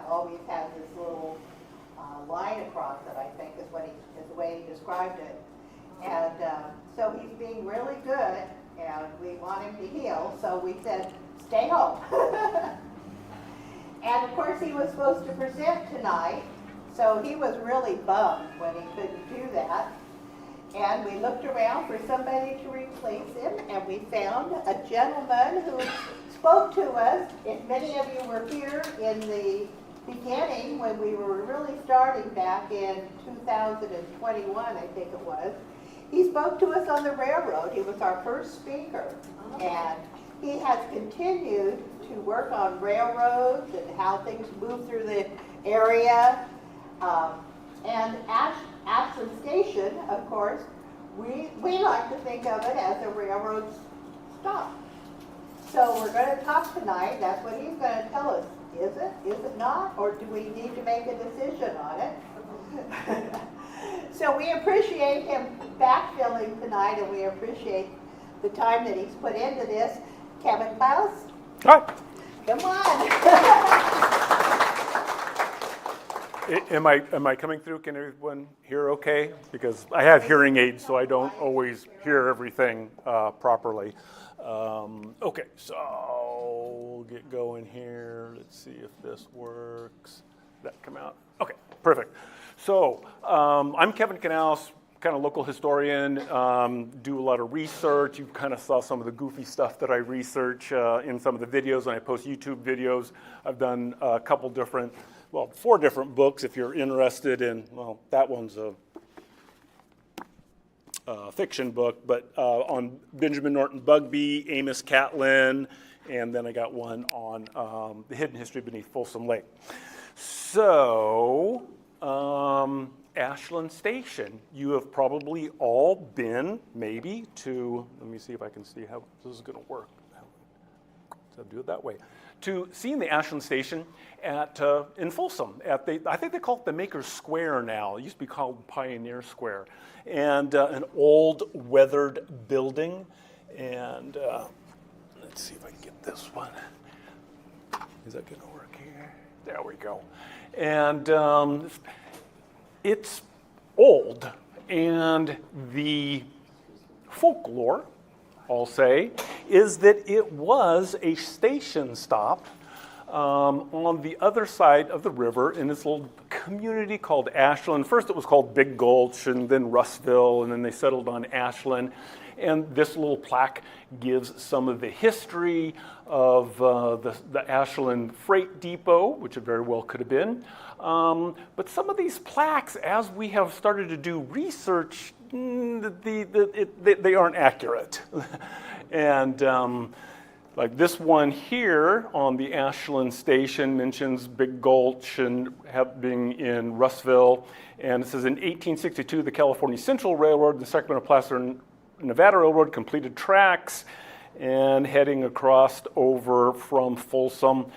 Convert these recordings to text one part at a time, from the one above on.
always has this little line across it, I think is the way he described it. And so he's being really good, and we want him to heal, so we said, stay home. And of course he was supposed to present tonight, so he was really bummed when he couldn't do that. And we looked around for somebody to replace him, and we found a gentleman who spoke to us. If many of you were here in the beginning, when we were really starting back in 2021, I think it was, he spoke to us on the railroad. He was our first speaker. And he has continued to work on railroads and how things move through the area. And Ashland Station, of course, we like to think of it as a railroad stop. So we're going to talk tonight. That's what he's going to tell us. Is it not? Or do we need to make a decision on it? So we appreciate him backfilling tonight, and we appreciate the time that he's put into this. Kevin Klaus? Hi. Come on. Am I coming through? Can everyone hear okay? Because I have hearing aids, so I don't always hear everything properly. Okay, so we'll get going here. Let's see if this works. Did that come out? Okay, perfect. So I'm Kevin Knaus, kind of local historian, do a lot of research. You kind of saw some of the goofy stuff that I research in some of the videos when I post YouTube videos. I've done a couple different, well, 4 different books if you're interested in, well, that one's a fiction book, but on Benjamin Norton Bugbee, Amos Catlin, and then I got one on the hidden history beneath Folsom Lake. So, Ashland Station, you have probably all been, maybe, to, let me see if I can see how this is going to work. So do it that way. To seeing the Ashland Station at in Folsom. I think they call it the Maker's Square now. It used to be called Pioneer Square. And an old weathered building. And let's see if I can get this one. Is that going to work here? There we go. And it's old. And the folklore, I'll say, is that it was a station stop on the other side of the river in this little community called Ashland. First it was called Big Gulch, and then Russville, and then they settled on Ashland. And this little plaque gives some of the history of the Ashland Freight Depot, which it very well could have been. But some of these plaques, as we have started to do research, they aren't accurate. And like this one here on the Ashland Station mentions Big Gulch and being in Russville. And it says in 1862, the California Central Railroad and the Sacramento Placer Nevada Railroad completed tracks and heading across over from Folsom.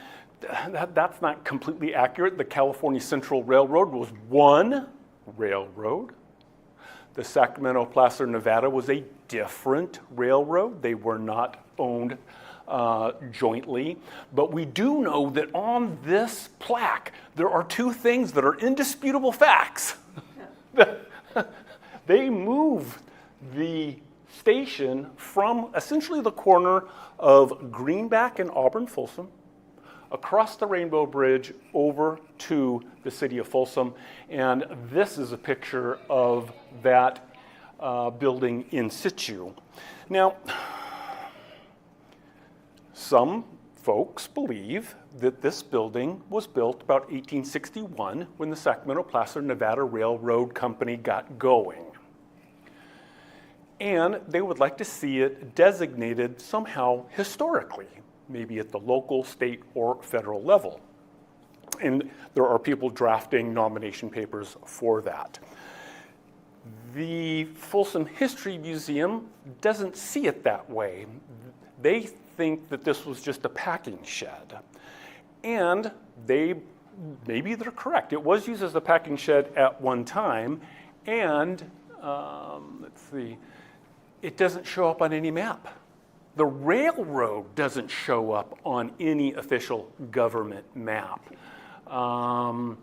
That's not completely accurate. The California Central Railroad was one railroad. The Sacramento Placer Nevada was a different railroad. They were not owned jointly. But we do know that on this plaque, there are 2 things that are indisputable facts. They moved the station from essentially the corner of Greenback and Auburn Folsom across the Rainbow Bridge over to the city of Folsom. And this is a picture of that building in situ. Now, some folks believe that this building was built about 1861 when the Sacramento Placer Nevada Railroad Company got going. And they would like to see it designated somehow historically, maybe at the local, state, or federal level. And there are people drafting nomination papers for that. The Folsom History Museum doesn't see it that way. They think that this was just a packing shed. And maybe they're correct. It was used as a packing shed at one time, and let's see, it doesn't show up on any map. The railroad doesn't show up on any official government map. And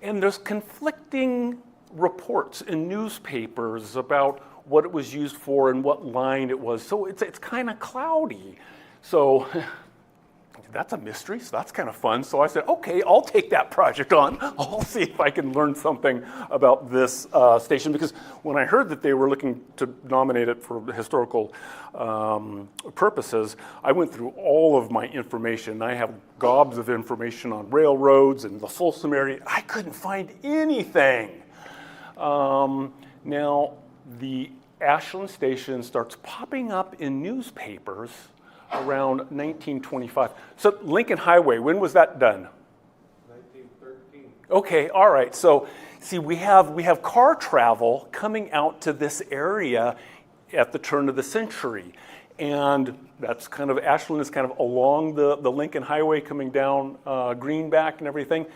there's conflicting reports in newspapers about what it was used for and what line it was. So it's kind of cloudy. So that's a mystery, so that's kind of fun. So I said, okay, I'll take that project on. I'll see if I can learn something about this station, because when I heard that they were looking to nominate it for historical purposes, I went through all of my information. I have gobs of information on railroads and the Folsom area. I couldn't find anything. Now, the Ashland Station starts popping up in newspapers around 1925. So Lincoln Highway, when was that done? 1913. Okay, all right. So see, we have car travel coming out to this area at the turn of the century. And that's kind of, Ashland is kind of along the Lincoln Highway coming down Greenback and everything.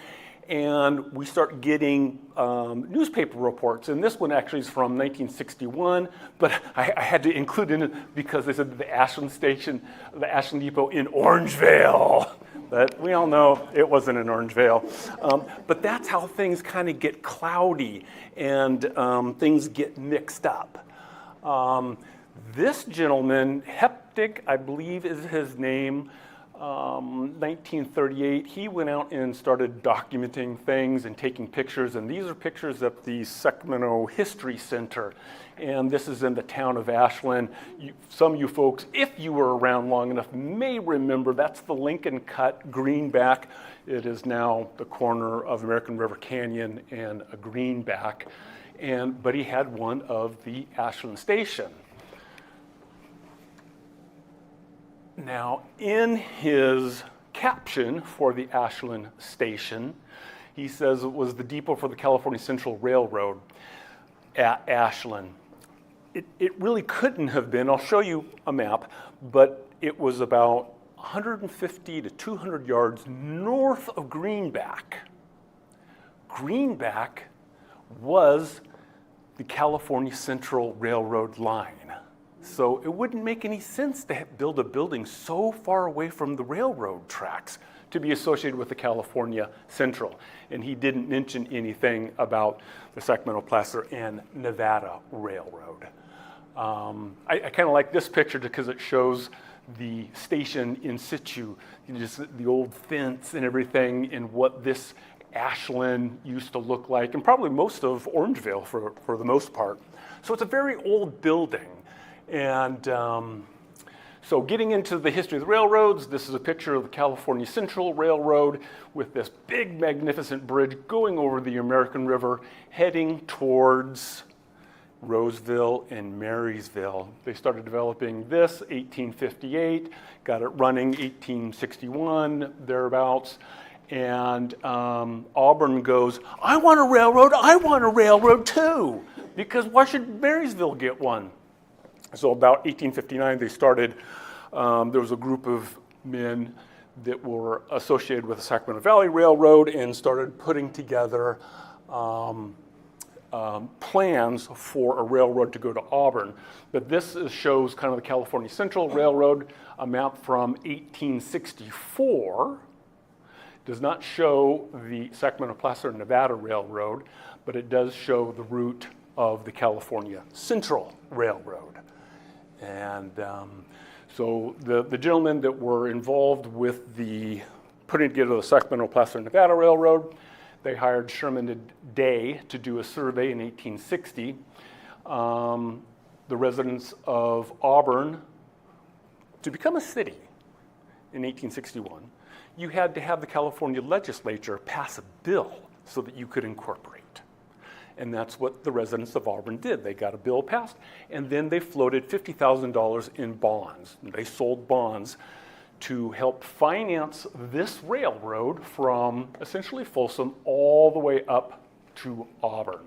And we start getting newspaper reports. And this one actually is from 1961, but I had to include in it because they said the Ashland Station, the Ashland Depot in Orangevale. But we all know it wasn't in Orangevale. But that's how things kind of get cloudy and things get mixed up. This gentleman, Heptic, I believe is his name, 1938, he went out and started documenting things and taking pictures, and these are pictures at the Sacramento History Center, and this is in the town of Ashland. Some of you folks, if you were around long enough, may remember that's the Lincoln Cut Greenback. It is now the corner of American River Canyon and a Greenback, but he had one of the Ashland Station. Now, in his caption for the Ashland Station, he says it was the depot for the California Central Railroad at Ashland. It really couldn't have been, I'll show you a map, but it was about 150 to 200 yards north of Greenback. Greenback was the California Central Railroad line. So it wouldn't make any sense to build a building so far away from the railroad tracks to be associated with the California Central. And he didn't mention anything about the Sacramento Placer and Nevada Railroad. I kind of like this picture because it shows the station in situ, just the old fence and everything, and what this Ashland used to look like, and probably most of Orangevale for the most part. So it's a very old building. And so getting into the history of the railroads, this is a picture of the California Central Railroad with this big, magnificent bridge going over the American River, heading towards Roseville and Marysville. They started developing this 1858, got it running 1861, thereabouts. And Auburn goes, I want a railroad too, because why should Marysville get one? So about 1859, they started, there was a group of men that were associated with the Sacramento Valley Railroad and started putting together plans for a railroad to go to Auburn. But this shows kind of the California Central Railroad, a map from 1864. Does not show the Sacramento Placer Nevada Railroad, but it does show the route of the California Central Railroad. And so the gentlemen that were involved with the putting together the Sacramento Placer Nevada Railroad, they hired Sherman Day to do a survey in 1860. The residents of Auburn, to become a city in 1861, you had to have the California legislature pass a bill so that you could incorporate. And that's what the residents of Auburn did. They got a bill passed, and then they floated $50,000 in bonds. They sold bonds to help finance this railroad from essentially Folsom all the way up to Auburn.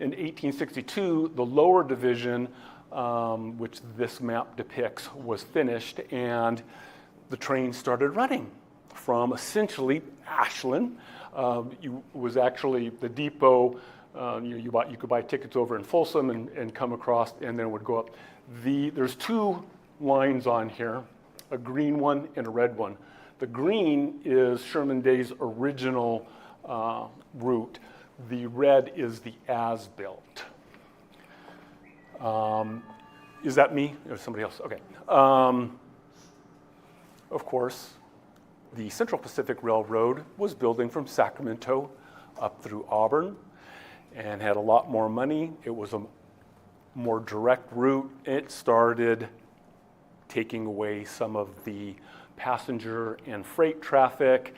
In 1862, the lower division, which this map depicts, was finished, and the train started running from essentially Ashland. Was actually the depot. You could buy tickets over in Folsom and come across, and then it would go up. There's two lines on here, a green one and a red one. The green is Sherman Day's original route. The red is the as-built. Is that me or somebody else? Okay. Of course, the Central Pacific Railroad was building from Sacramento up through Auburn and had a lot more money. It was a more direct route. It started taking away some of the passenger and freight traffic,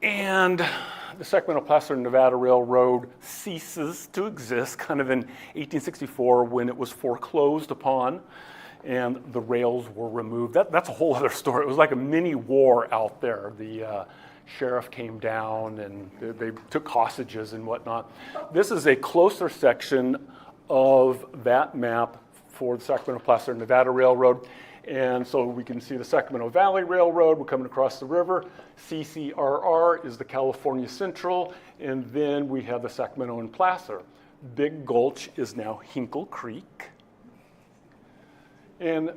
and the Sacramento-Placer, Nevada Railroad ceases to exist kind of in 1864 when it was foreclosed upon and the rails were removed. That's a whole other story. It was like a mini war out there. The sheriff came down and they took hostages and whatnot. This is a closer section of that map for the Sacramento-Placer, Nevada Railroad. And so we can see the Sacramento Valley Railroad. We're coming across the river. CCRR is the California Central. And then we have the Sacramento and Placer. Big Gulch is now Hinkle Creek. And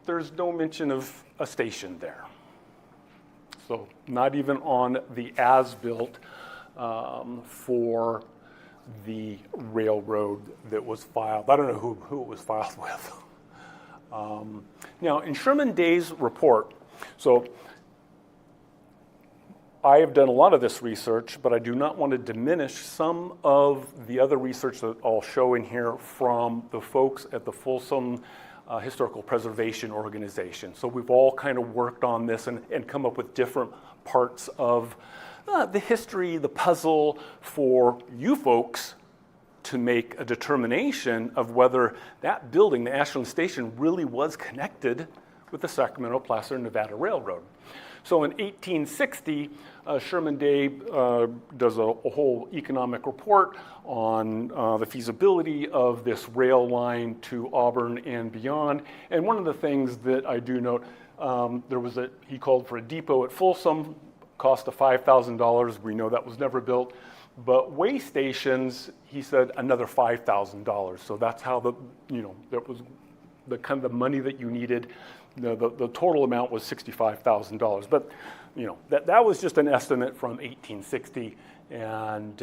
there's no mention of a station there. So not even on the as-built for the railroad that was filed. I don't know who it was filed with. Now, in Sherman Day's report, so I have done a lot of this research, but I do not want to diminish some of the other research that I'll show in here from the folks at the Folsom Historical Preservation Organization. So we've all kind of worked on this and come up with different parts of the history, the puzzle for you folks to make a determination of whether that building, the Ashland Station, really was connected with the Sacramento-Placer, Nevada Railroad. So in 1860, Sherman Day does a whole economic report on the feasibility of this rail line to Auburn and beyond. And one of the things that I do note, he called for a depot at Folsom, cost of $5,000. We know that was never built. But way stations, he said, another $5,000. So that's how that was the kind of the money that you needed. The total amount was $65,000. But that was just an estimate from 1860. And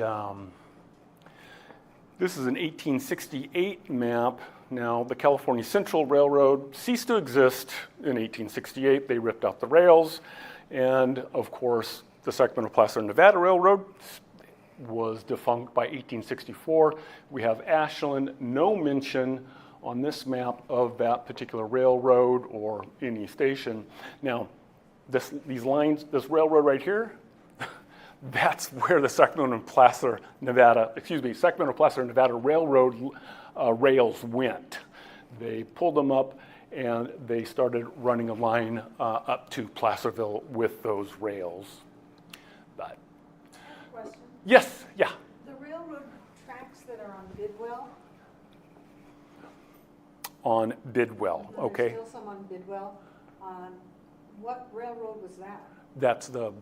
this is an 1868 map. Now, the California Central Railroad ceased to exist in 1868. They ripped out the rails. And of course, the Sacramento-Placer, Nevada Railroad was defunct by 1864. We have Ashland, no mention on this map of that particular railroad or any station. Now, these lines, this railroad right here, that's where the Sacramento-Placer, Nevada Railroad rails went. They pulled them up and they started running a line up to Placerville with those rails. But Question. yes, yeah. The railroad tracks that are on Bidwell, On Bidwell, okay. There's still some on Bidwell. What railroad was that? That's the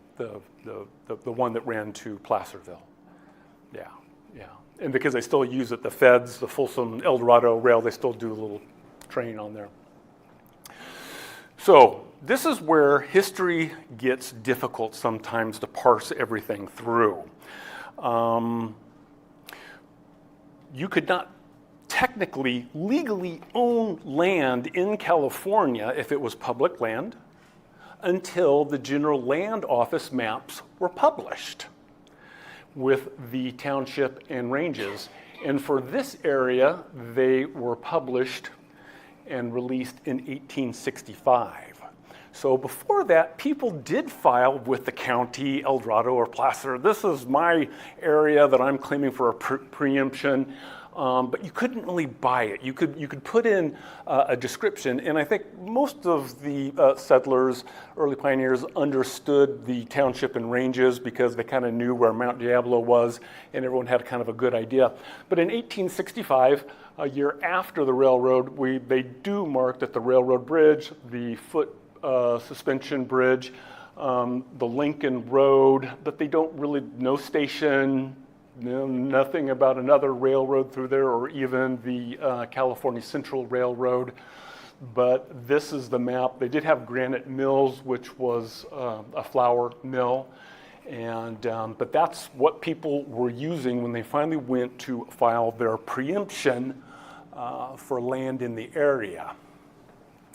one that ran to Placerville. Yeah. And because they still use it, the feds, the Folsom El Dorado rail, they still do a little train on there. So this is where history gets difficult sometimes to parse everything through. You could not technically, legally own land in California if it was public land until the General Land Office maps were published with the township and ranges. And for this area, they were published and released in 1865. So before that, people did file with the county, El Dorado or Placer. This is my area that I'm claiming for a preemption. But you couldn't really buy it. You could put in a description, and I think most of the settlers, early pioneers, understood the township and ranges because they kind of knew where Mount Diablo was, and everyone had kind of a good idea. But in 1865, a year after the railroad, they do mark that the railroad bridge, the foot suspension bridge, the Lincoln Road, but they don't really know station. Nothing about another railroad through there or even the California Central Railroad. but this is the map. They did have Granite Mills, which was a flour mill, and but that's what people were using when they finally went to file their preemption for land in the area.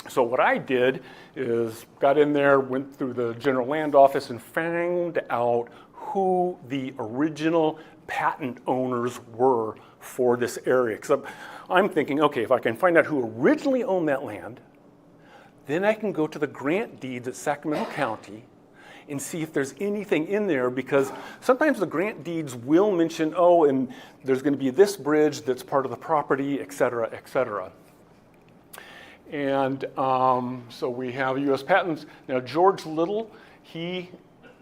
So what I did is got in there, went through the general land office and found out who the original patent owners were for this area. Because I'm thinking, okay, if I can find out who originally owned that land, then I can go to the grant deeds at Sacramento County and see if there's anything in there, because sometimes the grant deeds will mention, oh, and there's going to be this bridge that's part of the property, et cetera, et cetera. And so we have U.S. patents. Now, George Little, he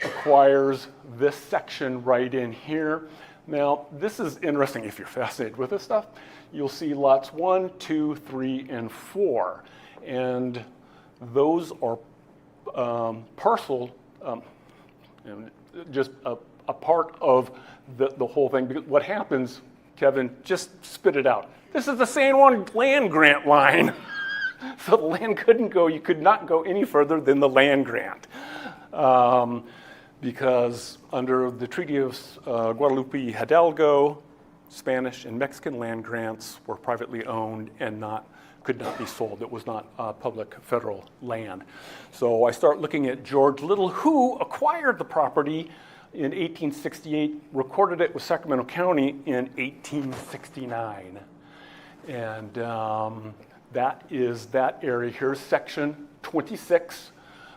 acquires this section right in here. Now, this is interesting. If you're fascinated with this stuff, you'll see lots 1, 2, 3, and 4. And those are parcel, just a part of the whole thing. Because what happens, Kevin, just spit it out. This is the San Juan land grant line. So the land couldn't go, you could not go any further than the land grant. Because under the Treaty of Guadalupe Hidalgo, Spanish and Mexican land grants were privately owned and could not be sold. It was not public federal land. So I start looking at George Little, who acquired the property in 1868, recorded it with Sacramento County in 1869. And that is that area here, section 26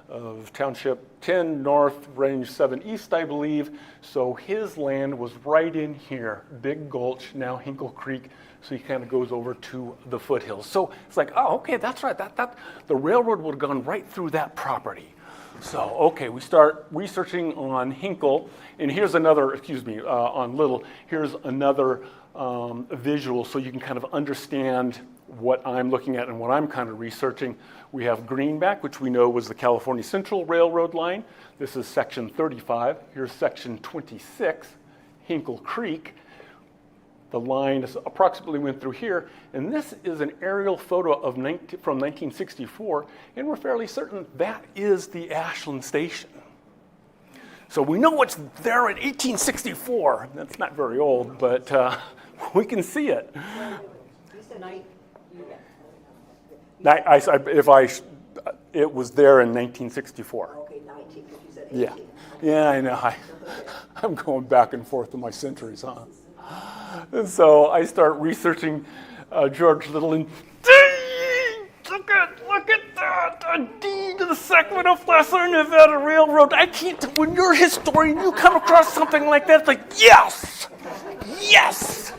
of Township 10 North, Range 7 East, I believe. So his land was right in here, Big Gulch, now Hinkle Creek. So he kind of goes over to the foothills. So it's like, oh, okay, that's right. The railroad would have gone right through that property. So, okay, we start researching on Hinkle. And here's another, on Little, here's another visual so you can kind of understand what I'm looking at and what I'm kind of researching. We have Greenback, which we know was the California Central Railroad line. This is section 35. Here's section 26, Hinkle Creek. The line approximately went through here. And this is an aerial photo from 1964. And we're fairly certain that is the Ashland Station. So we know what's there in 1864. That's not very old, but we can see it. It was there in 1964. Okay, 19, because you said 18. Yeah, I know. I'm going back and forth with my centuries, huh? And so I start researching George Little, and look at that, a deed to the Sacramento Placer Nevada Railroad. I can't. When you're a historian, you come across something like that, it's like, yes, yes.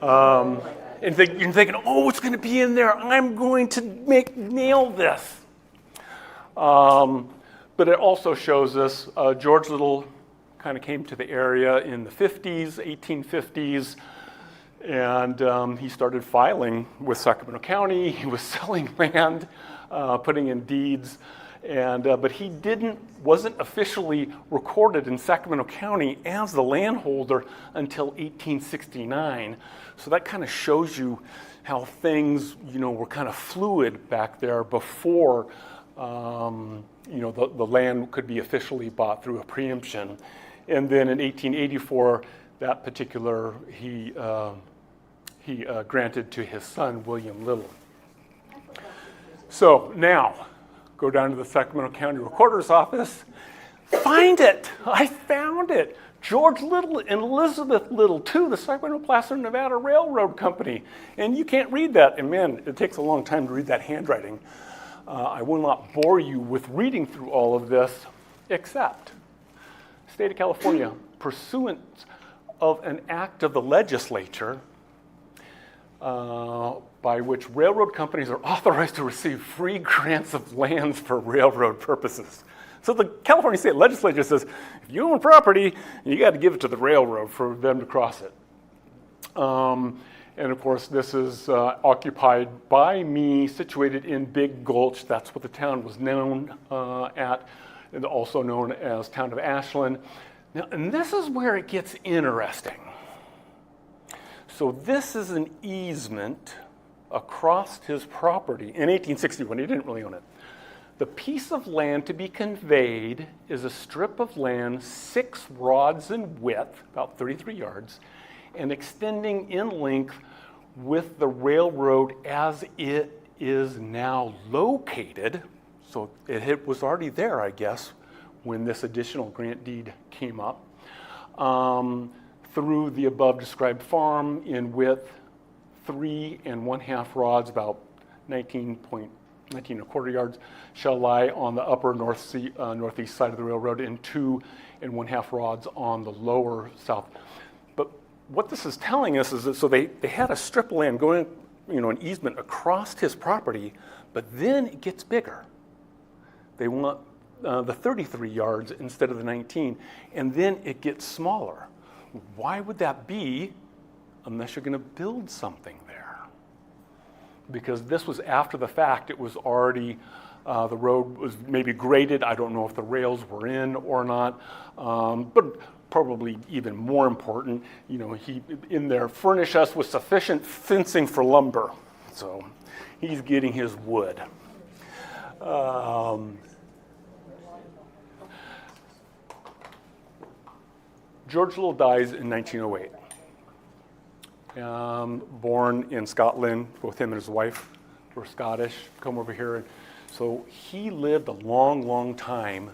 And you're thinking, oh, it's going to be in there. I'm going to nail this. But it also shows us George Little kind of came to the area in the 50s, 1850s, and he started filing with Sacramento County. He was selling land, putting in deeds, and but he wasn't officially recorded in Sacramento County as the landholder until 1869. So that kind of shows you how things, were kind of fluid back there before, the land could be officially bought through a preemption. And then in 1884, that particular he granted to his son, William Little. So now, go down to the Sacramento County Recorder's Office, find it. I found it. George Little and Elizabeth Little, too, the Sacramento Placer Nevada Railroad Company. And you can't read that. And man, it takes a long time to read that handwriting. I will not bore you with reading through all of this, except State of California, pursuant of an act of the legislature, by which railroad companies are authorized to receive free grants of lands for railroad purposes. So the California state legislature says, if you own property, you got to give it to the railroad for them to cross it. And of course, this is occupied by me, situated in Big Gulch. That's what the town was known at, and also known as Town of Ashland. Now, and this is where it gets interesting. So this is an easement across his property in 1861. He didn't really own it. The piece of land to be conveyed is a strip of land 6 rods in width, about 33 yards, and extending in length with the railroad as it is now located. So it was already there, I guess, when this additional grant deed came up, through the above described farm in width 3 1/2 rods, about 19 1/4 yards, shall lie on the upper northeast side of the railroad, and 2 1/2 rods on the lower south. But what this is telling us is that so they had a strip of land going, an easement across his property, but then it gets bigger. They want the 33 yards instead of the 19, and then it gets smaller. Why would that be unless you're going to build something there? Because this was after the fact. It was already, the road was maybe graded. I don't know if the rails were in or not, but probably even more important, he in there, furnish us with sufficient fencing for lumber. So he's getting his wood. George Little dies in 1908. Born in Scotland, both him and his wife were Scottish, come over here. And so he lived a long, long time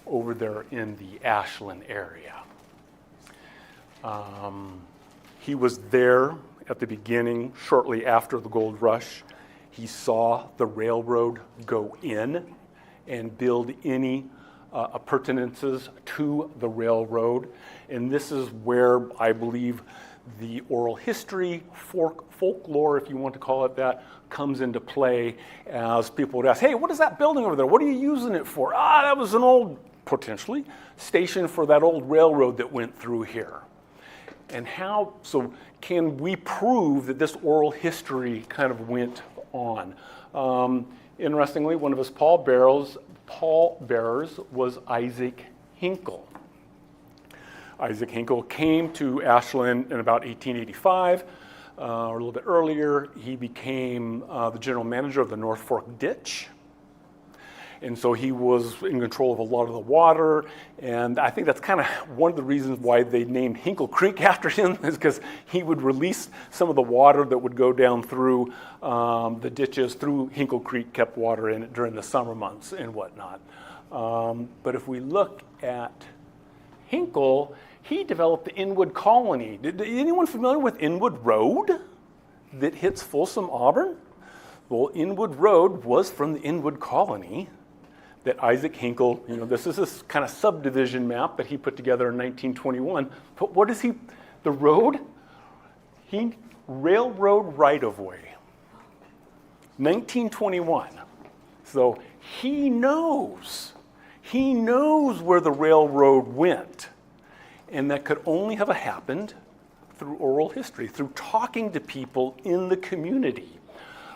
over there in the Ashland area. He was there at the beginning, shortly after the gold rush. He saw the railroad go in and build any appurtenances to the railroad. And this is where I believe the oral history, folklore, if you want to call it that, comes into play, as people would ask, hey, what is that building over there? What are you using it for? That was an old, potentially, station for that old railroad that went through here. And so can we prove that this oral history kind of went on? Interestingly, one of his pallbearers was Isaac Hinkle. Isaac Hinkle came to Ashland in about 1885, or a little bit earlier. He became the general manager of the North Fork Ditch. And so he was in control of a lot of the water. And I think that's kind of one of the reasons why they named Hinkle Creek after him, is because he would release some of the water that would go down through the ditches, through Hinkle Creek, kept water in it during the summer months and whatnot. But if we look at Hinkle, he developed the Inwood Colony. Anyone familiar with Inwood Road that hits Folsom, Auburn? Well, Inwood Road was from the Inwood Colony that Isaac Hinkle, this is this kind of subdivision map that he put together in 1921. But what is the road? Railroad right-of-way, 1921. So he knows where the railroad went. And that could only have happened through oral history, through talking to people in the community.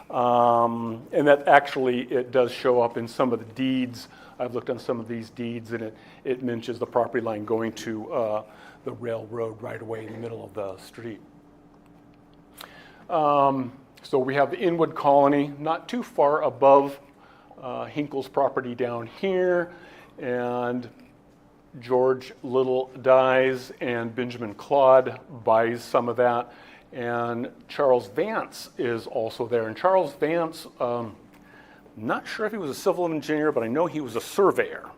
And that actually, it does show up in some of the deeds. I've looked on some of these deeds, and it mentions the property line going to the railroad right away in the middle of the street. So we have the Inwood Colony, not too far above Hinkle's property down here, and George Little dies, and Benjamin Claude buys some of that. And Charles Vance is also there. And Charles Vance, not sure if he was a civil engineer, but I know he was a surveyor.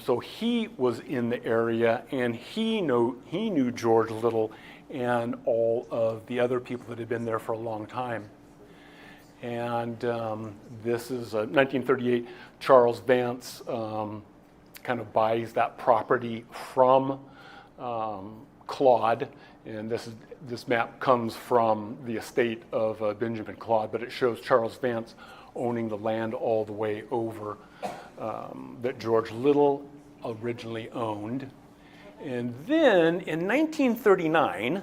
So he was in the area, and he knew George Little and all of the other people that had been there for a long time. And this is 1938. Charles Vance kind of buys that property from Claude. And this map comes from the estate of Benjamin Claude, but it shows Charles Vance owning the land all the way over that George Little originally owned. And then in 1939,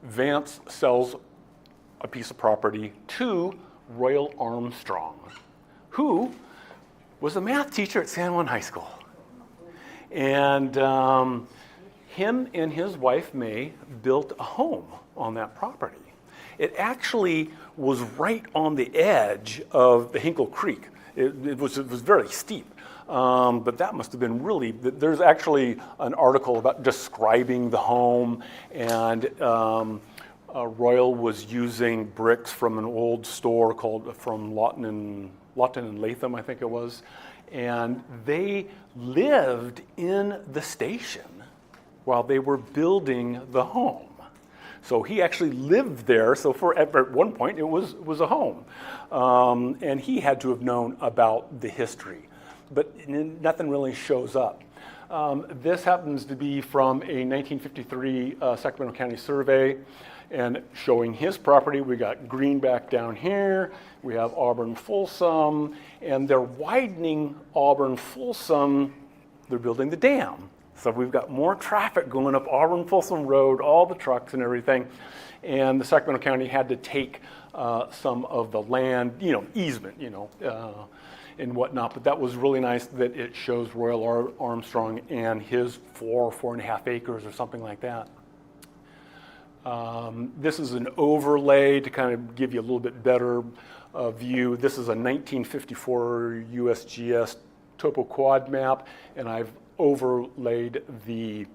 Vance sells a piece of property to Royal Armstrong, who was a math teacher at San Juan High School. And him and his wife May built a home on that property. It actually was right on the edge of the Hinkle Creek. It was very steep, but that must have been really, there's actually an article about describing the home, and Royal was using bricks from an old store from Lawton and Latham, I think it was, and they lived in the station while they were building the home. So he actually lived there. So at one point it was a home, and he had to have known about the history, but nothing really shows up. This happens to be from a 1953 Sacramento County survey, and showing his property. We got Greenback down here. We have Auburn Folsom, and they're widening Auburn Folsom. They're building the dam. So we've got more traffic going up Auburn Folsom Road, all the trucks and everything. And the Sacramento County had to take some of the land, easement, and whatnot. But that was really nice that it shows Royal Armstrong and his 4.5 acres or something like that. This is an overlay to kind of give you a little bit better view. This is a 1954 USGS topo quad map, and I've overlaid the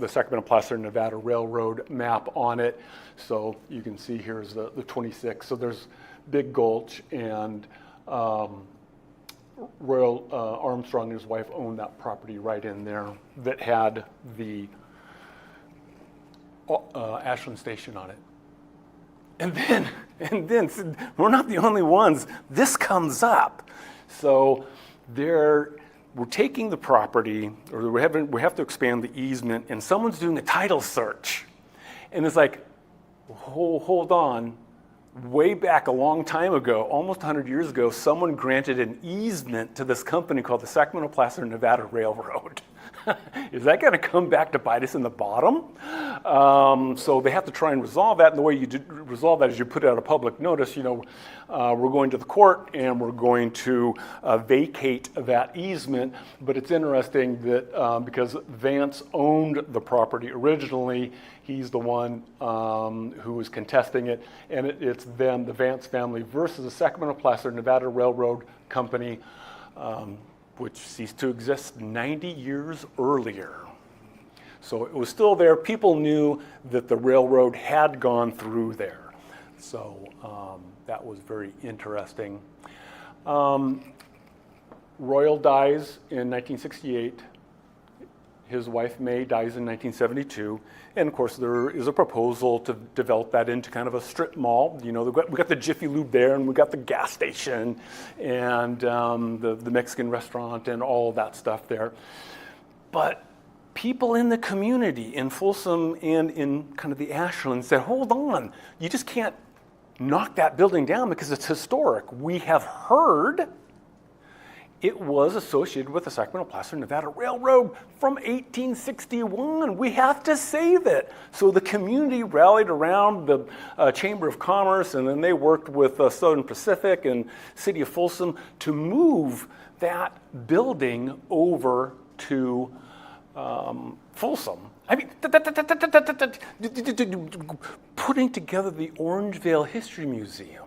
Sacramento Placer Nevada Railroad map on it. So you can see here's the 26. So there's Big Gulch, and Royal Armstrong and his wife owned that property right in there that had the Ashland Station on it. And then we're not the only ones. This comes up. So we're taking the property, or we have to expand the easement, and someone's doing a title search. And it's like, hold on. Way back a long time ago, almost 100 years ago, someone granted an easement to this company called the Sacramento Placer Nevada Railroad. Is that going to come back to bite us in the bottom? So they have to try and resolve that, and the way you resolve that is you put out a public notice, we're going to the court and we're going to vacate that easement. But it's interesting that because Vance owned the property originally, he's the one who was contesting it, and it's them, the Vance family, versus the Sacramento Placer Nevada Railroad Company, which ceased to exist 90 years earlier. So it was still there. People knew that the railroad had gone through there. So that was very interesting. Royal dies in 1968. His wife, May, dies in 1972. And of course, there is a proposal to develop that into kind of a strip mall. We got the Jiffy Lube there, and we got the gas station, and the Mexican restaurant, and all of that stuff there. But people in the community in Folsom and in kind of the Ashland said, hold on, you just can't knock that building down because it's historic. We have heard it was associated with the Sacramento Placer Nevada Railroad from 1861. We have to save it. So the community rallied around the Chamber of Commerce, and then they worked with Southern Pacific and City of Folsom to move that building over to Folsom. I mean, putting together the Orangevale History Museum.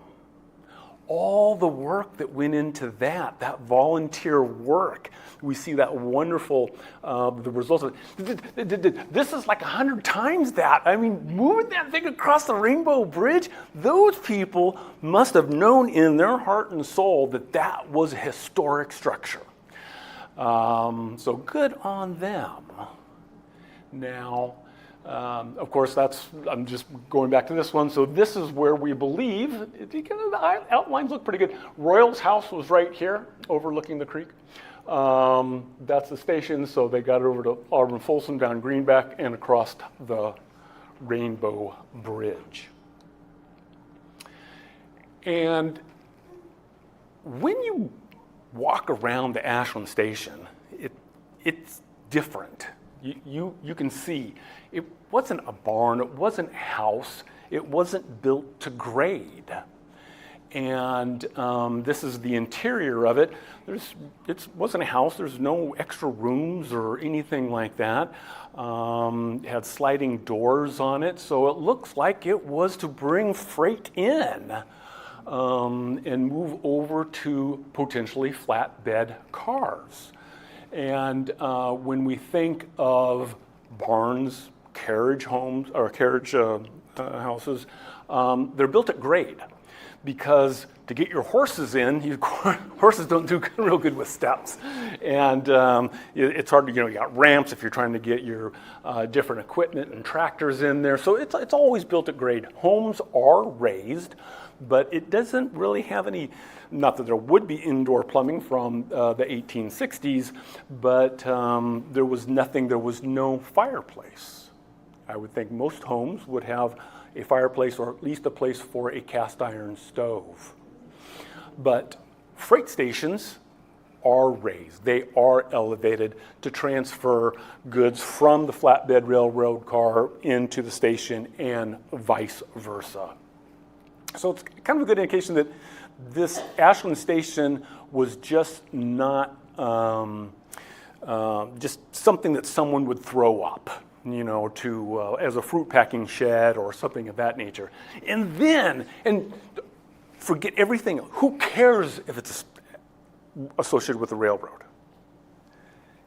All the work that went into that volunteer work. We see that wonderful, the results of it. This is like 100 times that. I mean, moving that thing across the Rainbow Bridge, those people must have known in their heart and soul that that was a historic structure. So good on them. Now, of course, I'm just going back to this one. So this is where we believe, the outlines look pretty good. Royal's house was right here, overlooking the creek. That's the station, so they got over to Auburn Folsom, down Greenback, and across the Rainbow Bridge. And when you walk around the Ashland Station, it's different. You can see it wasn't a barn, it wasn't a house, it wasn't built to grade. And this is the interior of it. It wasn't a house. There's no extra rooms or anything like that. It had sliding doors on it, so it looks like it was to bring freight in and move over to potentially flatbed cars. And when we think of barns, carriage homes, or carriage houses, they're built at grade. Because to get your horses in, horses don't do real good with steps. And it's hard to, you got ramps if you're trying to get your different equipment and tractors in there. So it's always built at grade. Homes are raised, but it doesn't really have any, not that there would be indoor plumbing from the 1860s, but there was no fireplace. I would think most homes would have a fireplace or at least a place for a cast iron stove. But freight stations are raised. They are elevated to transfer goods from the flatbed railroad car into the station and vice versa. So it's kind of a good indication that this Ashland Station was just not just something that someone would throw up, to as a fruit packing shed or something of that nature. And forget everything. Who cares if it's associated with the railroad?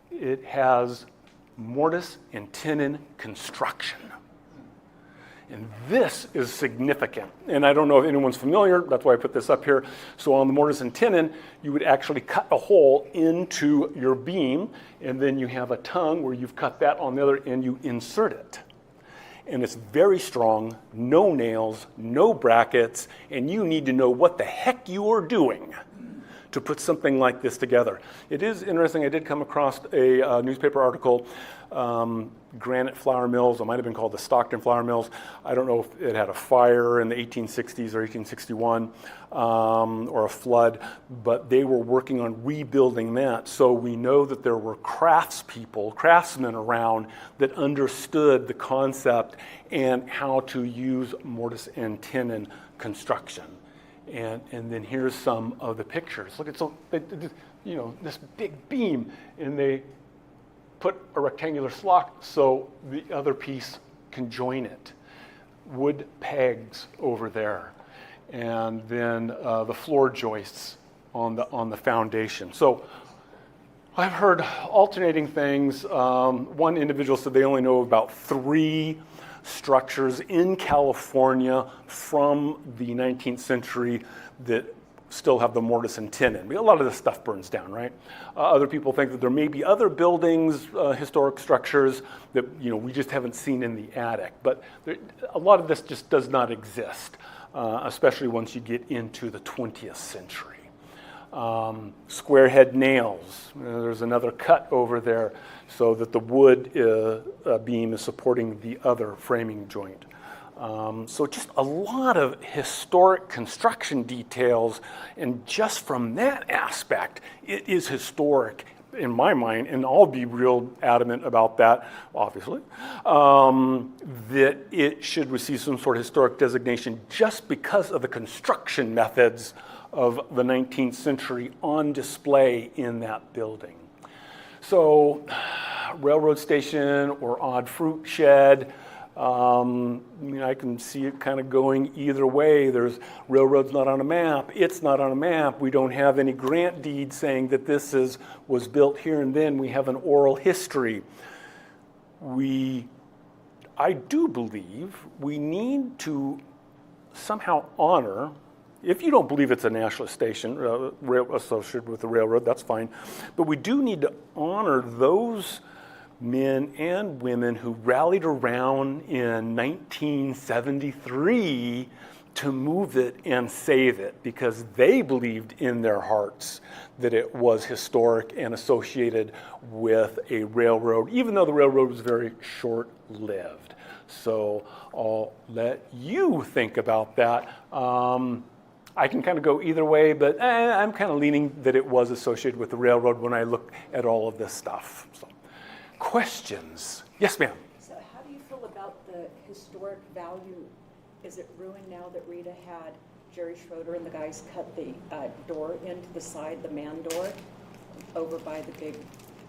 It has mortise and tenon construction. And this is significant. And I don't know if anyone's familiar, that's why I put this up here. So on the mortise and tenon, you would actually cut a hole into your beam, and then you have a tongue where you've cut that on the other end, you insert it. And it's very strong, no nails, no brackets, and you need to know what the heck you are doing to put something like this together. It is interesting, I did come across a newspaper article, granite flour mills, it might have been called the Stockton Flour Mills. I don't know if it had a fire in the 1860s or 1861 or a flood, but they were working on rebuilding that. So we know that there were craftsmen around that understood the concept and how to use mortise and tenon construction. And then here's some of the pictures. Look at this big beam, and they put a rectangular slot so the other piece can join it. Wood pegs over there, and then the floor joists on the foundation. So I've heard alternating things. One individual said they only know about 3 structures in California from the 19th century that still have the mortise and tenon. A lot of this stuff burns down, right? Other people think that there may be other buildings, historic structures that we just haven't seen in the attic. But a lot of this just does not exist, especially once you get into the 20th century. Square head nails. There's another cut over there so that the wood beam is supporting the other framing joint. So just a lot of historic construction details, and just from that aspect, it is historic in my mind, and I'll be real adamant about that, obviously, that it should receive some sort of historic designation just because of the construction methods of the 19th century on display in that building. So, railroad station or odd fruit shed, I can see it kind of going either way. There's railroad's not on a map. It's not on a map. We don't have any grant deed saying that this was built here and then. We have an oral history. I do believe we need to somehow honor. If you don't believe it's a national station associated with the railroad, that's fine. But we do need to honor those men and women who rallied around in 1973 to move it and save it, because they believed in their hearts that it was historic and associated with a railroad, even though the railroad was very short-lived. So I'll let you think about that. I can kind of go either way, but I'm kind of leaning that it was associated with the railroad when I look at all of this stuff. So, questions? Yes, ma'am. So how do you feel about the historic value? Is it ruined now that Rita had Jerry Schroeder and the guys cut the door into the side, the man door, over by the big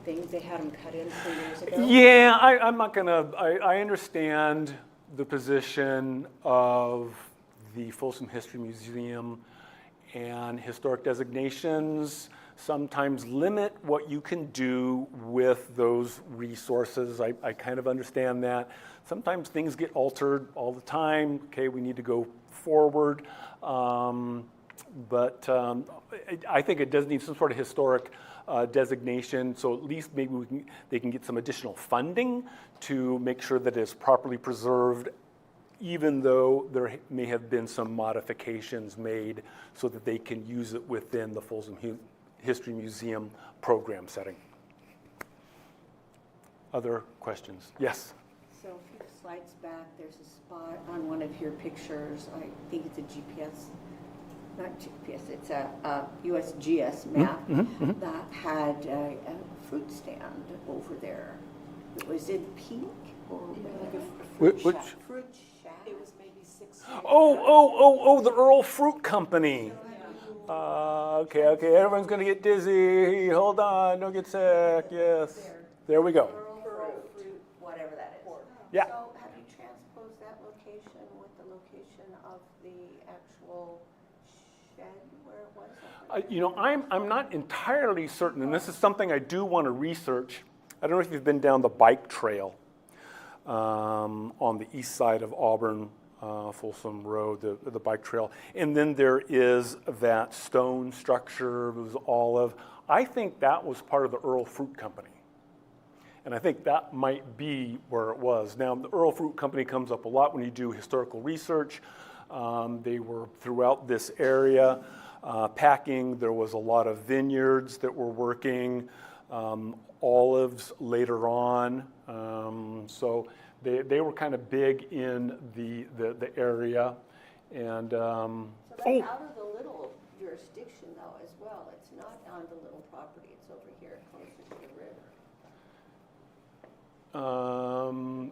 thing. They had them cut in 3 years ago. Yeah, I'm not gonna, I understand the position of the Folsom History Museum, and historic designations sometimes limit what you can do with those resources. I kind of understand that. Sometimes things get altered all the time. Okay, we need to go forward. But I think it does need some sort of historic designation, so at least maybe they can get some additional funding to make sure that it's properly preserved, even though there may have been some modifications made so that they can use it within the Folsom History Museum program setting. Other questions? Yes? So a few slides back, there's a spot on one of your pictures, I think it's a GPS, not GPS, it's a USGS map that had a fruit stand over there. It was in pink or like a Which? fruit shack. It was maybe 6 feet. Oh, the Earl Fruit Company. Okay, everyone's gonna get dizzy. Hold on, don't get sick. Yes. There we go. Pearl fruit, whatever that is. Yeah. So have you transposed that location with the location of the actual shed where it was? You know, I'm not entirely certain, and this is something I do want to research. I don't know if you've been down the bike trail on the east side of Auburn, Folsom Road, the bike trail. And then there is that stone structure, it was olive. I think that was part of the Earl Fruit Company. And I think that might be where it was. Now, the Earl Fruit Company comes up a lot when you do historical research. They were throughout this area packing. There was a lot of vineyards that were working, olives later on. So they were kind of big in the area. And So that's out of the little jurisdiction though as well. It's not on the little property, it's over here closer to the river.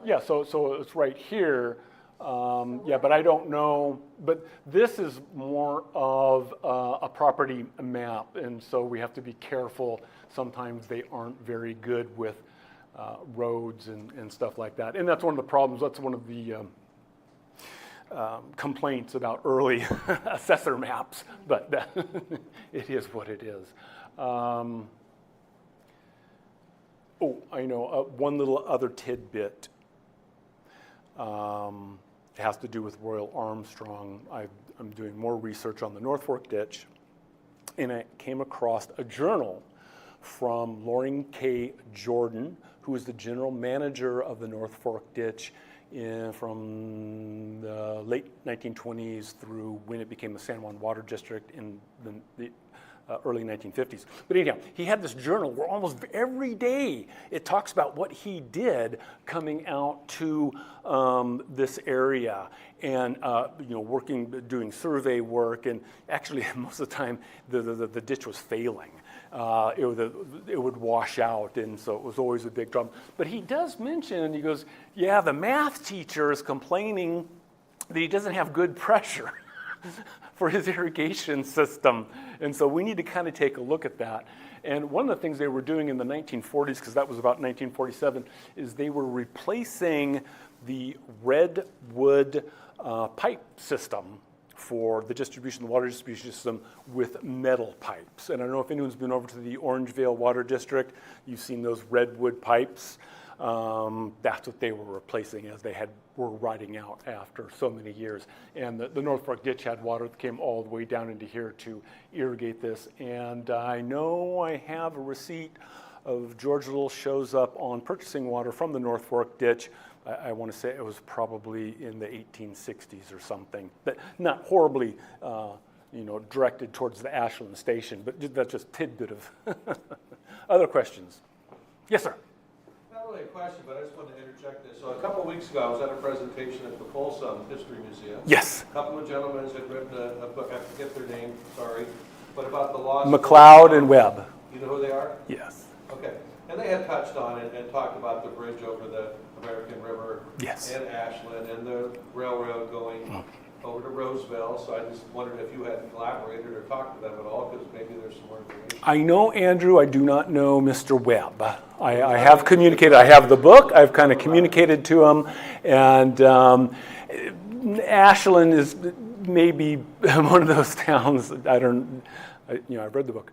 yeah, so it's right here. Yeah, but I don't know. But this is more of a property map, and so we have to be careful. Sometimes they aren't very good with roads and stuff like that. And that's one of the problems. That's one of the complaints about early assessor maps. But it is what it is. Oh, I know. One little other tidbit. It has to do with Royal Armstrong. I'm doing more research on the North Fork Ditch, and I came across a journal from Loring K. Jordan, who is the general manager of the North Fork Ditch from the late 1920s through when it became the San Juan Water District in the early 1950s. But anyhow, he had this journal where almost every day it talks about what he did coming out to this area and working, doing survey work, and actually most of the time the ditch was failing. It would wash out, and so it was always a big problem. But he does mention, he goes, yeah, the math teacher is complaining that he doesn't have good pressure for his irrigation system. And so we need to kind of take a look at that. And one of the things they were doing in the 1940s, because that was about 1947, is they were replacing the redwood pipe system for the distribution, the water distribution system, with metal pipes. And I don't know if anyone's been over to the Orangevale Water District. You've seen those redwood pipes. That's what they were replacing as they were riding out after so many years. And the North Fork Ditch had water that came all the way down into here to irrigate this. And I know I have a receipt of George Little shows up on purchasing water from the North Fork Ditch. I want to say it was probably in the 1860s or something. But not horribly, directed towards the Ashland Station, but that's just a tidbit of other questions. Yes, sir. Not really a question, but I just wanted to interject this. So a couple of weeks ago, I was at a presentation at the Folsom History Museum. Yes. A couple of gentlemen had written a book, I forget their name, sorry, but about the lost... McLeod and Webb. You know who they are? Yes. Okay. And they had touched on it and talked about the bridge over the American River Yes. and Ashland and the railroad going over to Roseville Orangevale, so I just wondered if you had collaborated or talked to them at all, because maybe there's some more information. I know Andrew, I do not know Mr. Webb. I have communicated, I have the book, I've kind of communicated to him, and Ashland is maybe one of those towns, I've read the book.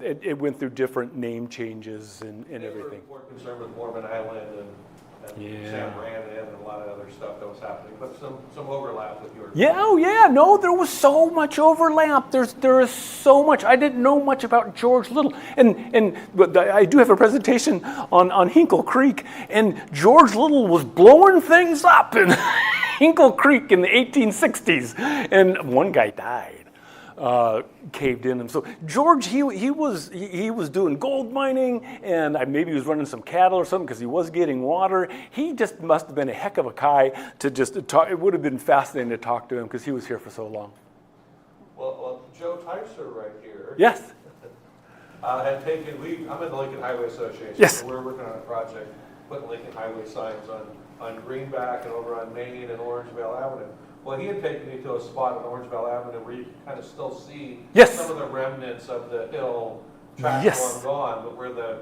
It went through different name changes and everything. They were more concerned with Mormon Island and San Brandon and a lot of other stuff that was happening, but some overlap with yours. Yeah, oh yeah, no, there was so much overlap. There is so much. I didn't know much about George Little, but I do have a presentation on Hinkle Creek, and George Little was blowing things up in Hinkle Creek in the 1860s, and one guy died. Caved in, and so George, he was doing gold mining, and maybe he was running some cattle or something because he was getting water. He just must have been a heck of a guy to just talk. It would have been fascinating to talk to him because he was here for so long. Well, Joe Tyser right here. Yes. Had taken, I'm in the Lincoln Highway Association. Yes. So we're working on a project, putting Lincoln Highway signs on Greenback and over on Main and Orangevale Avenue. Well, he had taken me to a spot on Orangevale Avenue where you can kind of still see some of the remnants of the hill platform gone, but where the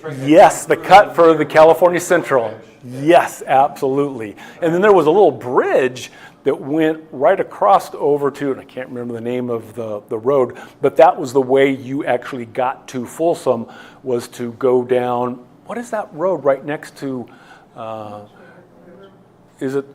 train. Yes, the cut for the California Central. Yes, absolutely. And then there was a little bridge that went right across over to, and I can't remember the name of the road, but that was the way you actually got to Folsom, was to go down, what is that road right next to, is it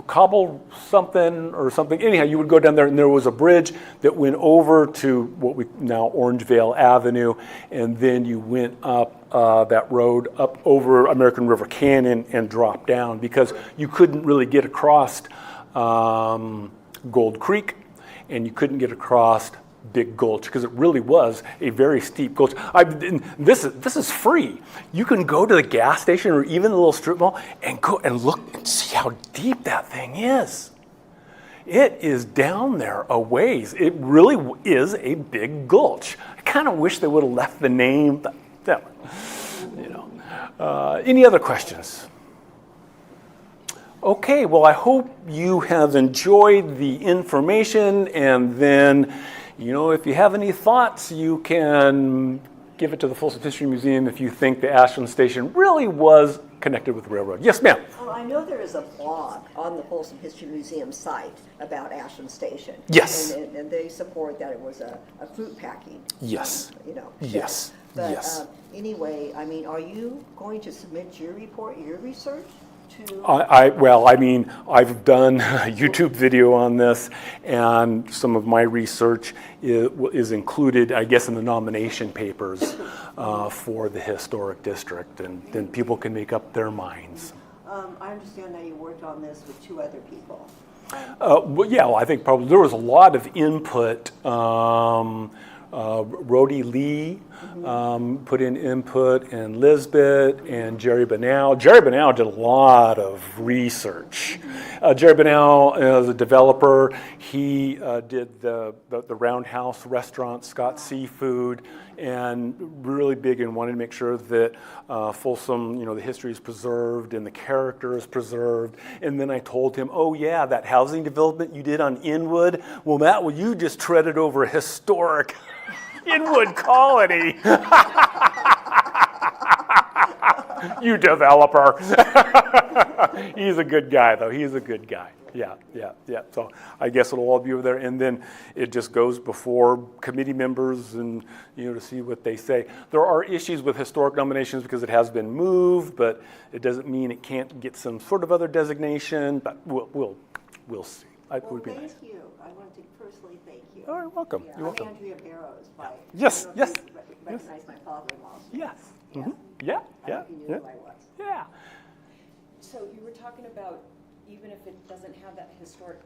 Cobble something or something? Anyhow, you would go down there, and there was a bridge that went over to what we now Orangevale Avenue, and then you went up that road up over American River Canyon and dropped down because you couldn't really get across Gold Creek, and you couldn't get across Big Gulch because it really was a very steep gulch. This is free. You can go to the gas station or even the little strip mall and go and look and see how deep that thing is. It is down there a ways. It really is a big gulch. I kind of wish they would have left the name. But, any other questions? Okay, well, I hope you have enjoyed the information, and then if you have any thoughts, you can give it to the Folsom History Museum if you think the Ashland Station really was connected with the railroad. Yes, ma'am. Well, I know there is a blog on the Folsom History Museum site about Ashland Station. Yes. And they support that it was a fruit packing. Yes. Shed. Yes. But yes. Anyway, are you going to submit your report, your research? I've done a YouTube video on this, and some of my research is included, I guess, in the nomination papers for the historic district, and then people can make up their minds. I understand that you worked on this with 2 other people. I think probably there was a lot of input. Rhodey Lee put in input, and Lisbeth and Jerry Banal. Jerry Banal did a lot of research. Jerry Banal is a developer. He did the Roundhouse restaurant, Scott's Seafood, and really big and wanted to make sure that Folsom, the history is preserved and the character is preserved. And then I told him, oh yeah, that housing development you did on Inwood, you just treaded over a historic Inwood colony. You developer. He's a good guy, though. He's a good guy. Yeah. So I guess it'll all be over there, and then it just goes before committee members and to see what they say. There are issues with historic nominations because it has been moved, but it doesn't mean it can't get some sort of other designation. But we'll see. It would be nice. Thank you. I want to personally thank you. Oh, you're welcome. Yeah, You're welcome. I'm Andrea Barrows. Yes. I don't know if you recognize my father-in-law. Yes. Yeah. Mm-hmm. I don't know if you knew who I was. Yeah. So you were talking about, even if it doesn't have that historic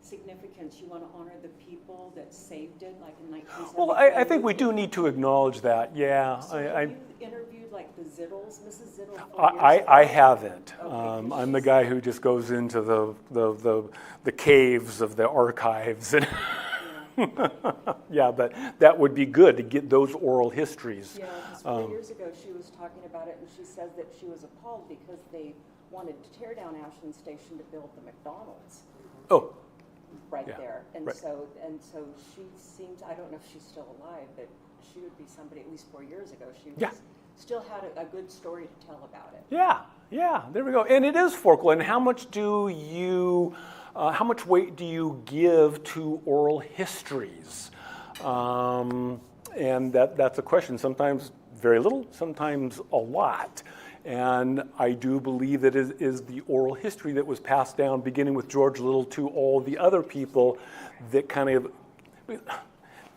significance, you want to honor the people that saved it, like in 1970. Well, I think we do need to acknowledge that. Yeah. So have you interviewed like the Zittles, Mrs. Zittle? I haven't. Okay, I'm the guy who just goes into the caves of the archives and. Yeah, but that would be good to get those oral histories. Yeah, because 4 years ago she was talking about it, and she says that she was appalled because they wanted to tear down Ashland Station to build the McDonald's. Oh. right Yeah, there. And right. so she seems, I don't know if she's still alive, but she would be somebody, at least 4 years ago, she Yeah. still had a good story to tell about it. Yeah, there we go. And it is folklore. And how much weight do you give to oral histories? And that's a question. Sometimes very little, sometimes a lot. And I do believe that it is the oral history that was passed down, beginning with George Little, to all the other people that kind of.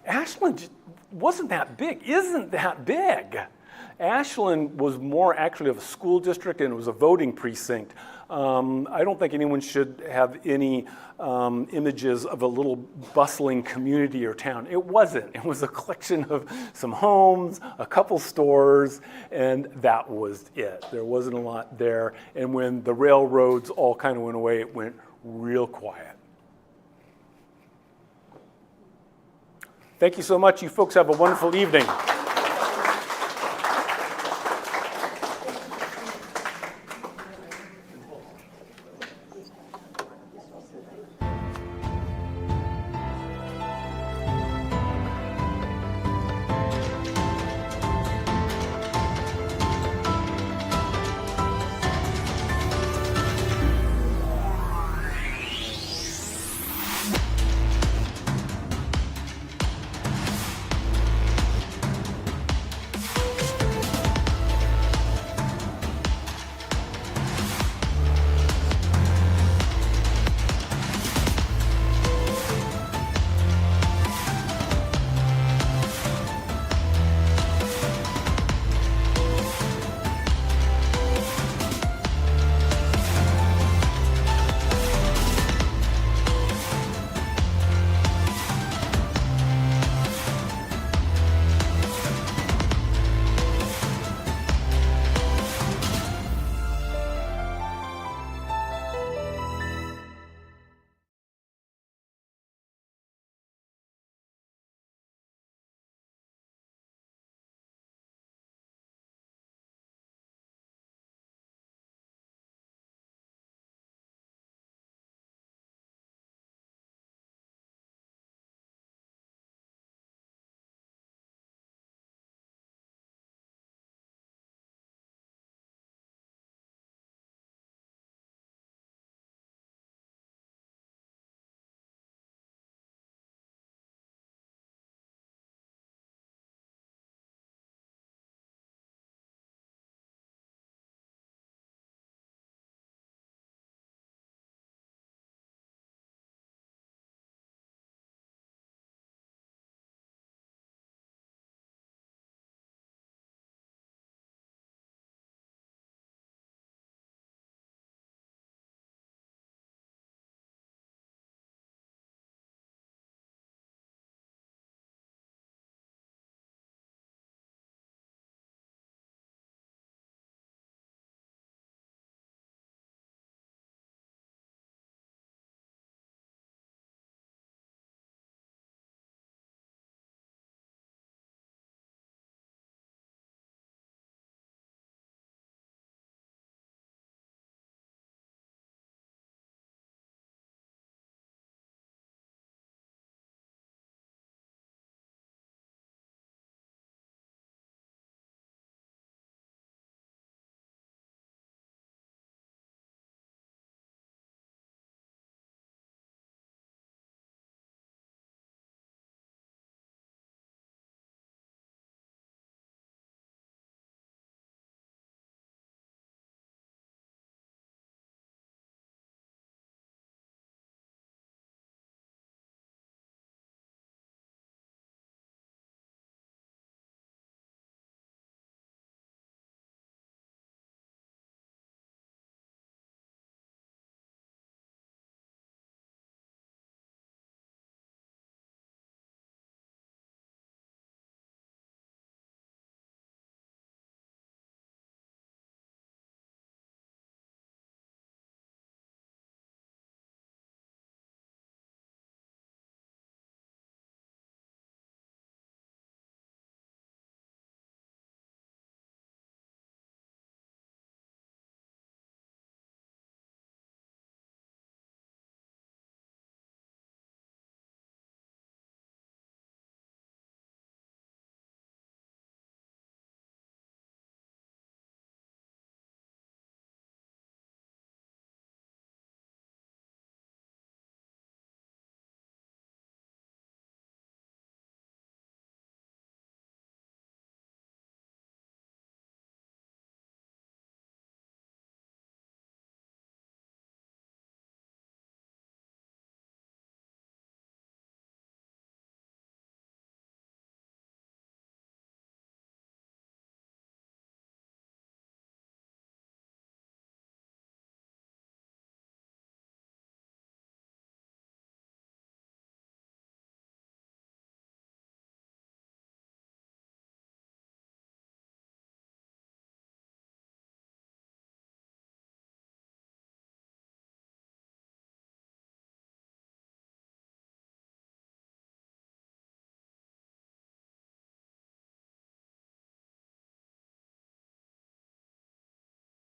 Ashland wasn't that big, isn't that big. Ashland was more actually of a school district, and it was a voting precinct. I don't think anyone should have any images of a little bustling community or town. It wasn't. It was a collection of some homes, a couple stores, and that was it. There wasn't a lot there. And when the railroads all kind of went away, it went real quiet. Thank you so much. You folks have a wonderful evening.